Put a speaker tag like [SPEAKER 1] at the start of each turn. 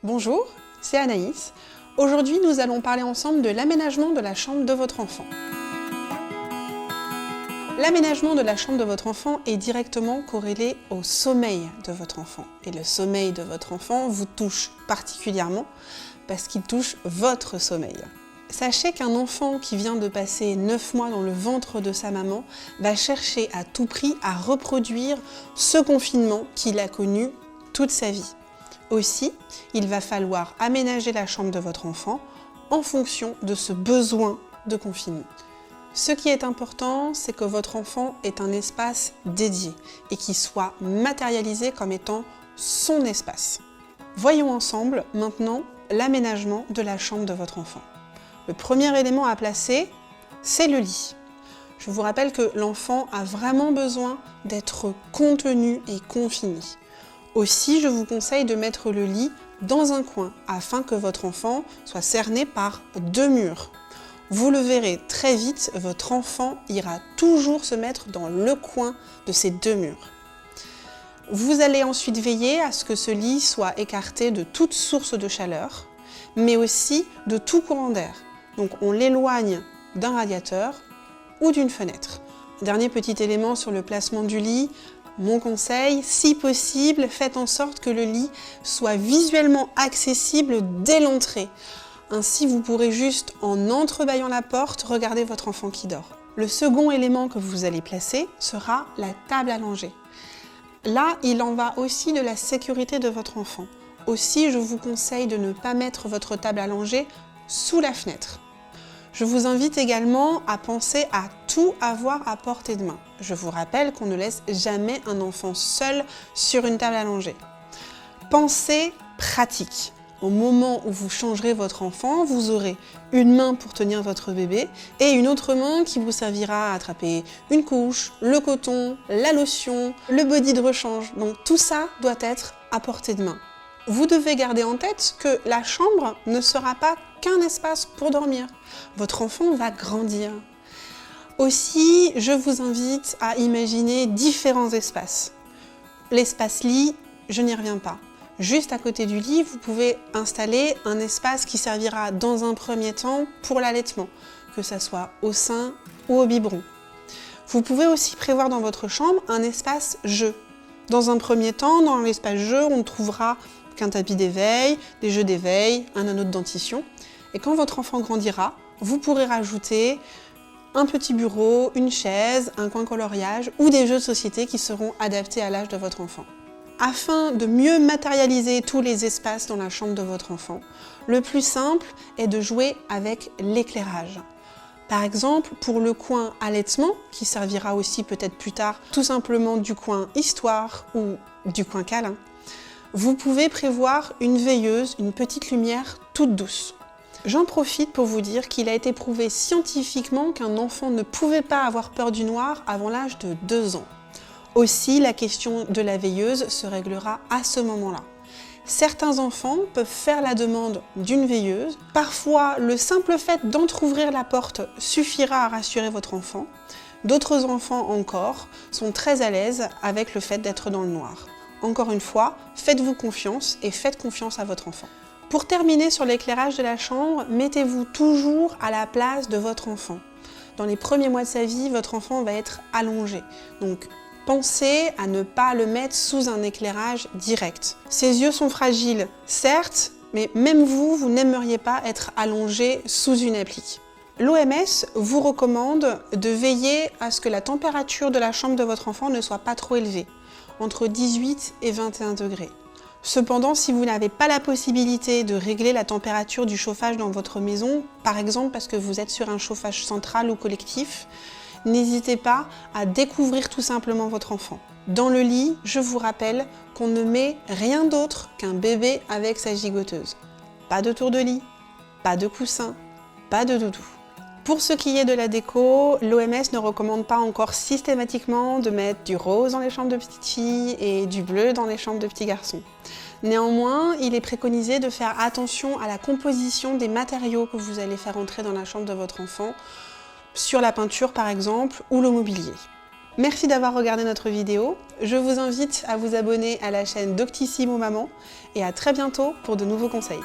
[SPEAKER 1] Bonjour, c'est Anaïs. Aujourd'hui, nous allons parler ensemble de l'aménagement de la chambre de votre enfant. L'aménagement de la chambre de votre enfant est directement corrélé au sommeil de votre enfant. Et le sommeil de votre enfant vous touche particulièrement parce qu'il touche votre sommeil. Sachez qu'un enfant qui vient de passer 9 mois dans le ventre de sa maman va chercher à tout prix à reproduire ce confinement qu'il a connu toute sa vie. Aussi, il va falloir aménager la chambre de votre enfant en fonction de ce besoin de confinement. Ce qui est important, c'est que votre enfant ait un espace dédié et qu'il soit matérialisé comme étant son espace. Voyons ensemble maintenant l'aménagement de la chambre de votre enfant. Le premier élément à placer, c'est le lit. Je vous rappelle que l'enfant a vraiment besoin d'être contenu et confiné. Aussi, je vous conseille de mettre le lit dans un coin afin que votre enfant soit cerné par 2 murs. Vous le verrez très vite, votre enfant ira toujours se mettre dans le coin de ces 2 murs. Vous allez ensuite veiller à ce que ce lit soit écarté de toute source de chaleur, mais aussi de tout courant d'air. Donc on l'éloigne d'un radiateur ou d'une fenêtre. Dernier petit élément sur le placement du lit. Mon conseil, si possible, faites en sorte que le lit soit visuellement accessible dès l'entrée. Ainsi, vous pourrez juste, en entrebâillant la porte, regarder votre enfant qui dort. Le second élément que vous allez placer sera la table allongée. Là, il en va aussi de la sécurité de votre enfant. Aussi, je vous conseille de ne pas mettre votre table allongée sous la fenêtre. Je vous invite également à penser à tout avoir à portée de main. Je vous rappelle qu'on ne laisse jamais un enfant seul sur une table allongée. Pensez pratique. Au moment où vous changerez votre enfant, vous aurez une main pour tenir votre bébé et une autre main qui vous servira à attraper une couche, le coton, la lotion, le body de rechange. Donc tout ça doit être à portée de main. Vous devez garder en tête que la chambre ne sera pas qu'un espace pour dormir. Votre enfant va grandir. Aussi, je vous invite à imaginer différents espaces. L'espace lit, je n'y reviens pas. Juste à côté du lit, vous pouvez installer un espace qui servira dans un premier temps pour l'allaitement, que ce soit au sein ou au biberon. Vous pouvez aussi prévoir dans votre chambre un espace jeu. Dans un premier temps, dans l'espace jeu, on trouvera qu'un tapis d'éveil, des jeux d'éveil, un anneau de dentition. Et quand votre enfant grandira, vous pourrez rajouter un petit bureau, une chaise, un coin coloriage ou des jeux de société qui seront adaptés à l'âge de votre enfant. Afin de mieux matérialiser tous les espaces dans la chambre de votre enfant, le plus simple est de jouer avec l'éclairage. Par exemple, pour le coin allaitement, qui servira aussi peut-être plus tard tout simplement du coin histoire ou du coin câlin, vous pouvez prévoir une veilleuse, une petite lumière toute douce. J'en profite pour vous dire qu'il a été prouvé scientifiquement qu'un enfant ne pouvait pas avoir peur du noir avant l'âge de 2 ans. Aussi, la question de la veilleuse se réglera à ce moment-là. Certains enfants peuvent faire la demande d'une veilleuse. Parfois, le simple fait d'entrouvrir la porte suffira à rassurer votre enfant. D'autres enfants encore sont très à l'aise avec le fait d'être dans le noir. Encore une fois, faites-vous confiance et faites confiance à votre enfant. Pour terminer sur l'éclairage de la chambre, mettez-vous toujours à la place de votre enfant. Dans les premiers mois de sa vie, votre enfant va être allongé. Donc, pensez à ne pas le mettre sous un éclairage direct. Ses yeux sont fragiles, certes, mais même vous, vous n'aimeriez pas être allongé sous une applique. L'OMS vous recommande de veiller à ce que la température de la chambre de votre enfant ne soit pas trop élevée, entre 18 et 21 degrés. Cependant, si vous n'avez pas la possibilité de régler la température du chauffage dans votre maison, par exemple parce que vous êtes sur un chauffage central ou collectif, n'hésitez pas à découvrir tout simplement votre enfant. Dans le lit, je vous rappelle qu'on ne met rien d'autre qu'un bébé avec sa gigoteuse. Pas de tour de lit, pas de coussin, pas de doudou. Pour ce qui est de la déco, l'OMS ne recommande pas encore systématiquement de mettre du rose dans les chambres de petites filles et du bleu dans les chambres de petits garçons. Néanmoins, il est préconisé de faire attention à la composition des matériaux que vous allez faire entrer dans la chambre de votre enfant, sur la peinture par exemple, ou le mobilier. Merci d'avoir regardé notre vidéo. Je vous invite à vous abonner à la chaîne Doctissimo Maman et à très bientôt pour de nouveaux conseils.